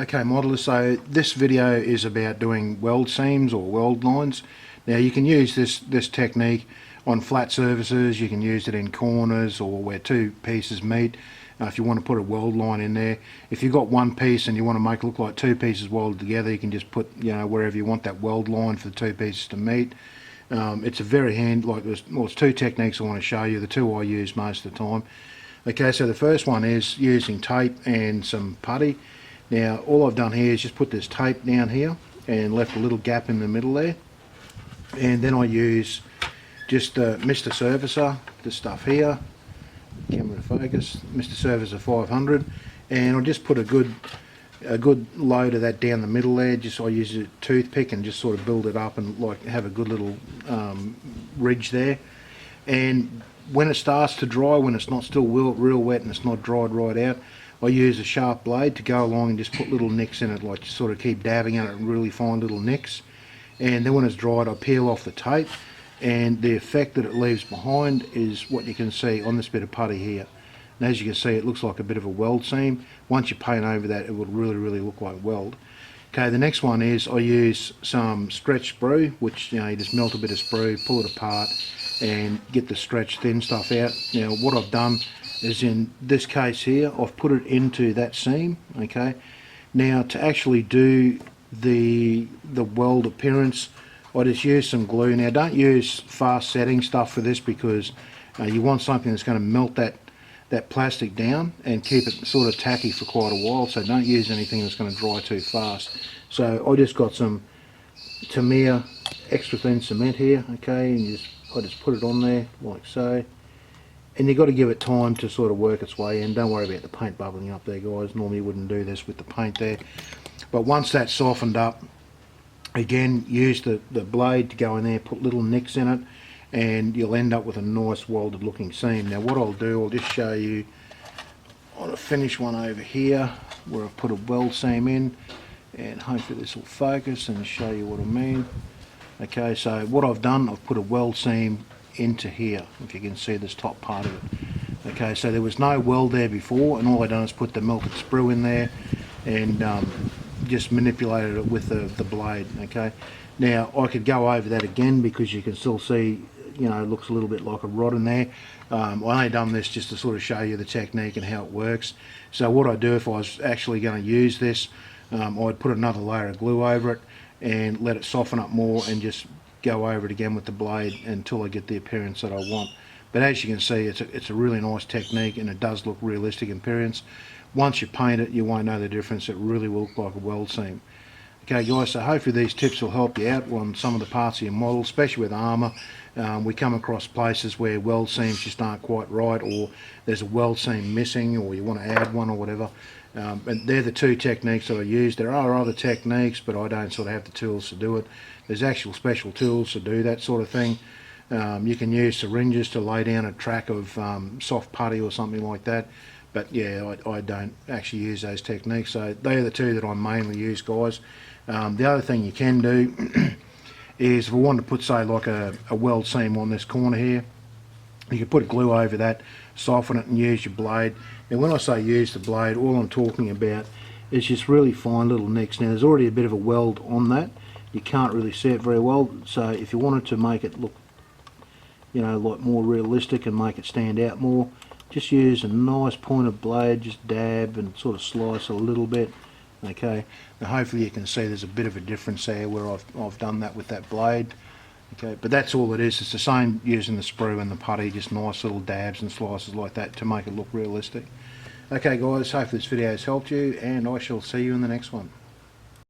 Okay, modelers, so this video is about doing weld seams or weld lines. Now you can use this technique on flat surfaces, you can use it in corners or where two pieces meet. If you want to put a weld line in there, if you've got one piece and you want to make it look like two pieces welded together, you can just put, wherever you want that weld line for the two pieces to meet. It's a very it's two techniques I want to show you, the two I use most of the time. Okay, so the first one is using tape and some putty. Now all I've done here is just put this tape down here and left a little gap in the middle there, and then I use just Mr. Surfacer, this stuff here, camera to focus, Mr. Surfacer 500, and I'll just put a good load of that down the middle there. I use a toothpick and just sort of build it up and have a good little ridge there. And when it starts to dry, when it's not still real wet and it's not dried right out, I use a sharp blade to go along and just put little nicks in it, just sort of keep dabbing at it and really find little nicks. And then when it's dried, I peel off the tape, and the effect that it leaves behind is what you can see on this bit of putty here. And as you can see, it looks like a bit of a weld seam. Once you paint over that, it will really look like weld. Okay, the next one is I use some stretch sprue, which you just melt a bit of sprue, pull it apart, and get the stretch thin stuff out. Now what I've done is, in this case here, I've put it into that seam. Okay, now to actually do the weld appearance, I just use some glue. Now don't use fast setting stuff for this, because you want something that's going to melt that plastic down and keep it sort of tacky for quite a while, so don't use anything that's going to dry too fast. So I just got some Tamiya extra thin cement here, okay, and I just put it on there like so. And you've got to give it time to sort of work its way in. Don't worry about the paint bubbling up there, guys. Normally you wouldn't do this with the paint there. But once that's softened up, again, use the blade to go in there, put little nicks in it, and you'll end up with a nice welded looking seam. Now what I'll do, I'll just show you on a finished one over here where I've put a weld seam in, and hopefully this will focus and show you what I mean. Okay, so what I've done, I've put a weld seam into here, if you can see this top part of it. Okay, so there was no weld there before, and all I done is put the melted sprue in there and just manipulated it with the blade. Okay, now I could go over that again, because you can still see, it looks a little bit like a rod in there. I only done this just to sort of show you the technique and how it works. So what I do, if I was actually going to use this, I'd put another layer of glue over it and let it soften up more, and just go over it again with the blade until I get the appearance that I want. But as you can see, it's a really nice technique, and it does look realistic in appearance. Once you paint it, you won't know the difference. It really will look like a weld seam. Okay guys, so hopefully these tips will help you out on some of the parts of your model, especially with armour. We come across places where weld seams just aren't quite right, or there's a weld seam missing, or you want to add one or whatever. And they're the two techniques that I use. There are other techniques, but I don't sort of have the tools to do it. There's actual special tools to do that sort of thing. You can use syringes to lay down a track of soft putty or something like that. But yeah, I don't actually use those techniques. So they're the two that I mainly use, guys. The other thing you can do is, if I wanted to put, say, like a weld seam on this corner here, you can put glue over that, soften it, and use your blade. And when I say use the blade, all I'm talking about is just really fine little nicks. Now there's already a bit of a weld on that. You can't really see it very well, so if you wanted to make it look, like more realistic and make it stand out more, just use a nice pointed blade, just dab and sort of slice a little bit. Okay, now hopefully you can see there's a bit of a difference there where I've done that with that blade. Okay, but that's all it is. It's the same using the sprue and the putty, just nice little dabs and slices like that to make it look realistic. Okay guys, hopefully this video has helped you, and I shall see you in the next one.